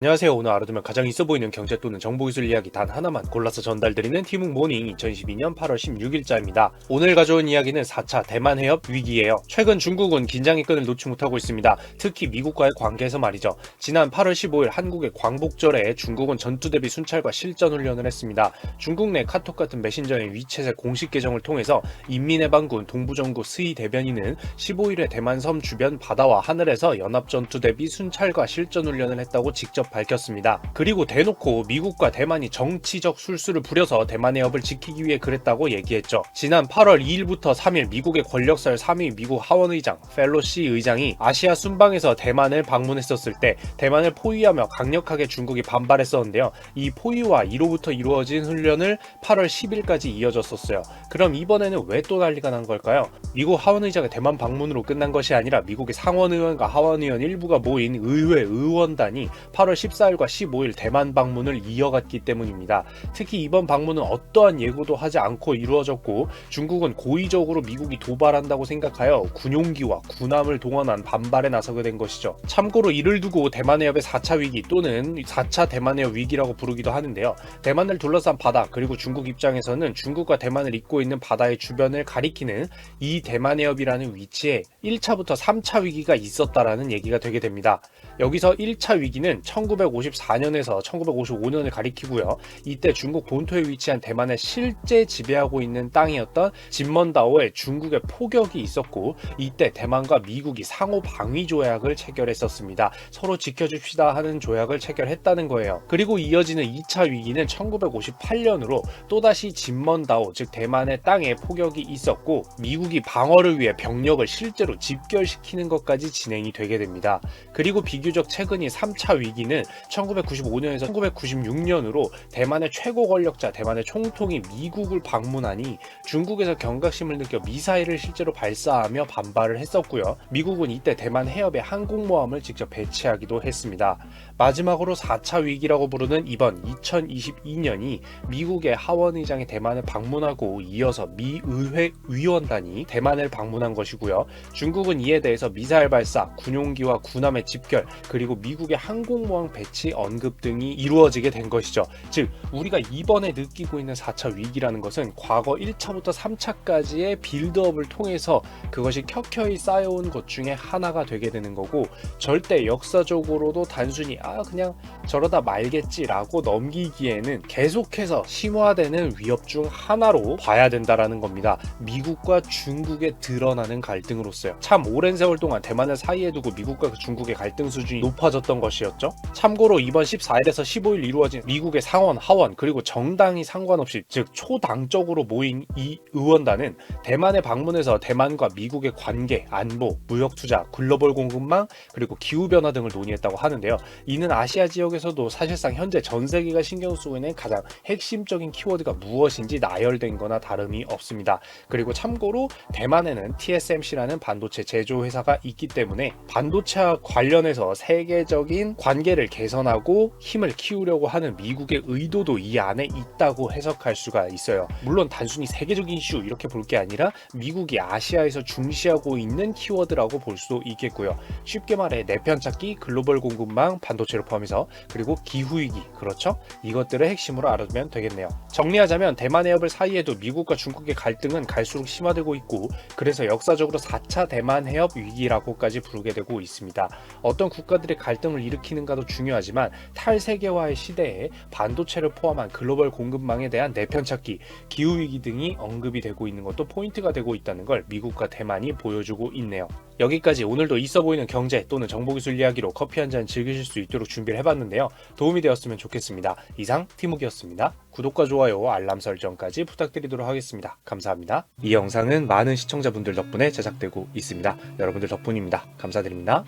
안녕하세요. 오늘 알아두면 가장 있어 보이는 경제 또는 정보기술 이야기 단 하나만 골라서 전달드리는 티묵모닝 2022년 8월 16일자입니다. 오늘 가져온 이야기는 4차 대만 해협 위기예요. 최근 중국은 긴장의 끈을 놓지 못하고 있습니다. 특히 미국과의 관계에서 말이죠. 지난 8월 15일 한국의 광복절에 중국은 전투 대비 순찰과 실전 훈련을 했습니다. 중국 내 카톡 같은 메신저의 위챗의 공식 계정을 통해서 인민해방군 동부정구 스이 대변인은 15일에 대만 섬 주변 바다와 하늘에서 연합전투 대비 순찰과 실전 훈련을 했다고 직접 밝혔습니다. 그리고 대놓고 미국과 대만이 정치적 술수를 부려서 대만 해협을 지키기 위해 그랬다고 얘기했죠. 지난 8월 2일부터 3일 미국의 권력설 3위 미국 하원의장 펠로시 의장이 아시아 순방에서 대만을 방문했었을 때 대만을 포위하며 강력하게 중국이 반발했었는데요. 이 포위와 이로부터 이루어진 훈련을 8월 10일까지 이어졌었어요. 그럼 이번에는 왜 또 난리가 난 걸까요? 미국 하원의장의 대만 방문으로 끝난 것이 아니라 미국의 상원의원과 하원의원 일부가 모인 의회 의원단이 8월 14일과 15일 대만 방문을 이어갔기 때문입니다. 특히 이번 방문은 어떠한 예고도 하지 않고 이루어졌고 중국은 고의적으로 미국이 도발한다고 생각하여 군용기와 군함을 동원한 반발에 나서게 된 것이죠. 참고로 이를 두고 대만 해협의 4차 위기 또는 4차 대만 해협 위기라고 부르기도 하는데요. 대만을 둘러싼 바다 그리고 중국 입장에서는 중국과 대만을 잇고 있는 바다의 주변을 가리키는 이 대만 해협이라는 위치에 1차부터 3차 위기가 있었다라는 얘기가 되게 됩니다. 여기서 1차 위기는 1954년에서 1955년을 가리키고요. 이때 중국 본토에 위치한 대만을 실제 지배하고 있는 땅이었던 진먼다오에 중국의 포격이 있었고 이때 대만과 미국이 상호 방위 조약을 체결했었습니다. 서로 지켜줍시다 하는 조약을 체결했다는 거예요. 그리고 이어지는 2차 위기는 1958년으로 또다시 진먼다오 즉 대만의 땅에 포격이 있었고 미국이 방어를 위해 병력을 실제로 집결시키는 것까지 진행이 되게 됩니다. 그리고 비교적 최근인 3차 위기는 1995년에서 1996년으로 대만의 최고 권력자 대만의 총통이 미국을 방문하니 중국에서 경각심을 느껴 미사일을 실제로 발사하며 반발을 했었고요. 미국은 이때 대만 해협에 항공모함을 직접 배치하기도 했습니다. 마지막으로 4차 위기라고 부르는 이번 2022년이 미국의 하원의장이 대만을 방문하고 이어서 미 의회 의원단이 대만을 방문한 것이고요. 중국은 이에 대해서 미사일 발사, 군용기와 군함의 집결, 그리고 미국의 항공모함 배치 언급 등이 이루어지게 된 것이죠. 즉 우리가 이번에 느끼고 있는 4차 위기라는 것은 과거 1차부터 3차까지의 빌드업을 통해서 그것이 켜켜이 쌓여온 것 중에 하나가 되게 되는 거고 절대 역사적으로도 단순히 그냥 저러다 말겠지라고 넘기기에는 계속해서 심화되는 위협 중 하나로 봐야 된다라는 겁니다. 미국과 중국의 드러나는 갈등으로서요. 참 오랜 세월 동안 대만을 사이에 두고 미국과 중국의 갈등 수준이 높아졌던 것이었죠. 참고로 이번 14일에서 15일 이루어진 미국의 상원, 하원 그리고 정당이 상관없이 즉 초당적으로 모인 이 의원단은 대만에 방문해서 대만과 미국의 관계, 안보, 무역투자, 글로벌 공급망 그리고 기후변화 등을 논의했다고 하는데요. 이는 아시아 지역에서도 사실상 현재 전 세계가 신경 쓰고 있는 가장 핵심적인 키워드가 무엇인지 나열된 거나 다름이 없습니다. 그리고 참고로 대만에는 TSMC라는 반도체 제조회사가 있기 때문에 반도체와 관련해서 세계적인 관계를 개선하고 힘을 키우려고 하는 미국의 의도도 이 안에 있다고 해석할 수가 있어요. 물론 단순히 세계적인 이슈 이렇게 볼 게 아니라 미국이 아시아에서 중시하고 있는 키워드라고 볼 수도 있겠고요. 쉽게 말해 내편 찾기, 글로벌 공급망, 반도체를 포함해서 그리고 기후위기 그렇죠? 이것들을 핵심으로 알아두면 되겠네요. 정리하자면 대만 해협을 사이에 두 미국과 중국의 갈등은 갈수록 심화되고 있고 그래서 역사적으로 4차 대만 해협 위기라고까지 부르게 되고 있습니다. 어떤 국가들의 갈등을 일으키는가도 중요하지만 탈세계화의 시대에 반도체를 포함한 글로벌 공급망에 대한 내편 찾기, 기후위기 등이 언급이 되고 있는 것도 포인트가 되고 있다는 걸 미국과 대만이 보여주고 있네요. 여기까지 오늘도 있어 보이는 경제 또는 정보기술 이야기로 커피 한 잔 즐기실 수 있도록 준비를 해봤는데요. 도움이 되었으면 좋겠습니다. 이상 티묵이었습니다. 구독과 좋아요, 알람 설정까지 부탁드리도록 하겠습니다. 감사합니다. 이 영상은 많은 시청자분들 덕분에 제작되고 있습니다. 여러분들 덕분입니다. 감사드립니다.